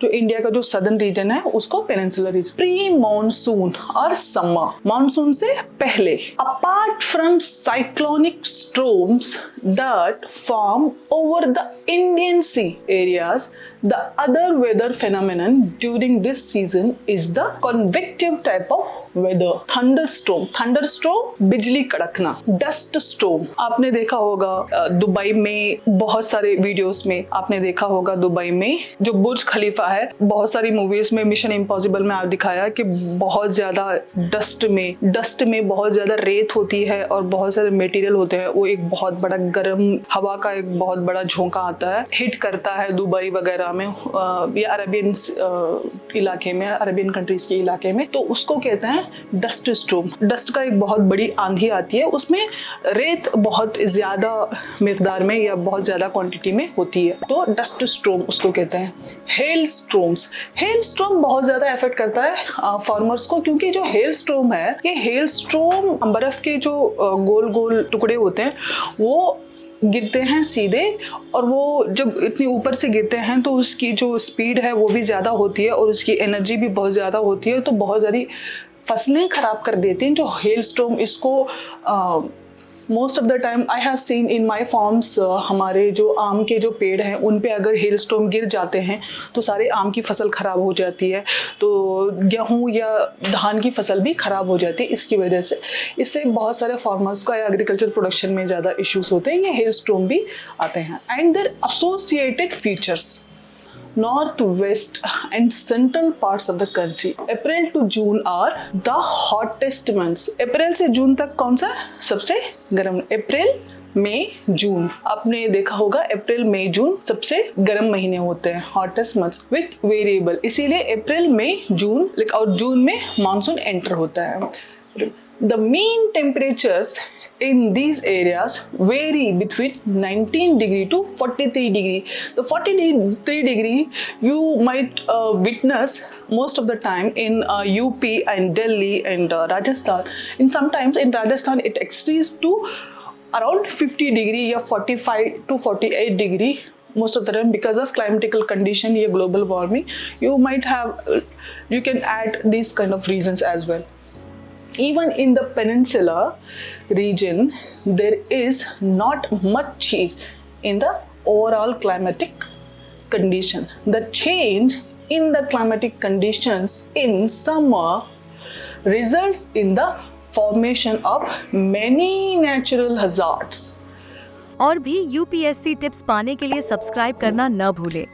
जो इंडिया का जो सदर्न रीजन है उसको पेनिनसुलर रीजन। प्री मॉनसून और समर, मॉनसून से पहले, apart from cyclonic storms that form over the Indian sea areas, the other weather phenomenon during this season is the convective type of weather. Thunderstorm, thunderstorm बिजली कड़कना, dust storm आपने देखा होगा Dubai में, बहुत सारे videos में आपने देखा होगा दुबई में जो बुर्ज खलीफा है, बहुत सारी मूवीज में, मिशन इम्पॉसिबल में आप दिखाया कि बहुत ज्यादा डस्ट में बहुत ज्यादा रेत होती है और बहुत सारे मटेरियल होते हैं, वो एक बहुत बड़ा गर्म हवा का एक बहुत बड़ा झोंका आता है, हिट करता है दुबई वगैरह में या अरेबियन इलाके में, अरेबियन कंट्रीज के इलाके में, तो उसको कहते हैं डस्ट स्टॉर्म। डस्ट का एक बहुत बड़ी आंधी आती है, उसमें रेत बहुत ज्यादा मिकदार में या बहुत ज्यादा क्वांटिटी में होती है, तो डस्ट स्टॉर्म उसको कहते हैं। हेल स्टॉर्म्स, हेल स्टॉर्म बहुत ज्यादा इफेक्ट करता है फार्मर्स को, क्योंकि जो हेल स्टॉर्म है, ये हेल स्टॉर्म बर्फ के जो गोल गोल टुकड़े होते हैं वो गिरते हैं सीधे, और वो जब इतनी ऊपर से गिरते हैं तो उसकी जो स्पीड है वो भी ज़्यादा होती है और उसकी एनर्जी भी बहुत ज़्यादा होती है, तो बहुत सारी फसलें ख़राब कर देती हैं जो हेल स्टॉर्म। इसको most of the time I have seen in my farms, हमारे जो आम के जो पेड़ हैं उन पे अगर हेल स्टॉर्म गिर जाते हैं तो सारे आम की फसल ख़राब हो जाती है, तो गेहूँ या धान की फसल भी ख़राब हो जाती है इसकी वजह से। इससे बहुत सारे फार्मर्स का या एग्रीकल्चर प्रोडक्शन में ज़्यादा इश्यूज होते हैं, ये हेल स्टॉर्म भी आते हैं। And there associated features, north, west and central parts of the country, April to June are the hottest months. अप्रैल से जून तक कौन सा सबसे गर्म? अप्रैल, मई, जून। आपने देखा होगा अप्रैल, मई, जून सबसे गर्म महीने होते हैं, हॉटेस्ट मंथ्स विथ वेरिएबल, इसीलिए अप्रैल, मई, जून, और जून में मानसून एंटर होता है। The mean temperatures in these areas vary between 19 degree to 43 degree. The 43 degree you might witness most of the time in UP and Delhi and Rajasthan. And sometimes in Rajasthan it exceeds to around 50 degree or 45 to 48 degree most of the time because of climatical condition, या global warming. You might have, you can add these kind of reasons as well. Even in the peninsula region, there is not much change in the overall climatic condition. The change in the climatic conditions in summer results in the formation of many natural hazards. और भी UPSC tips पाने के लिए subscribe करना न भूलें।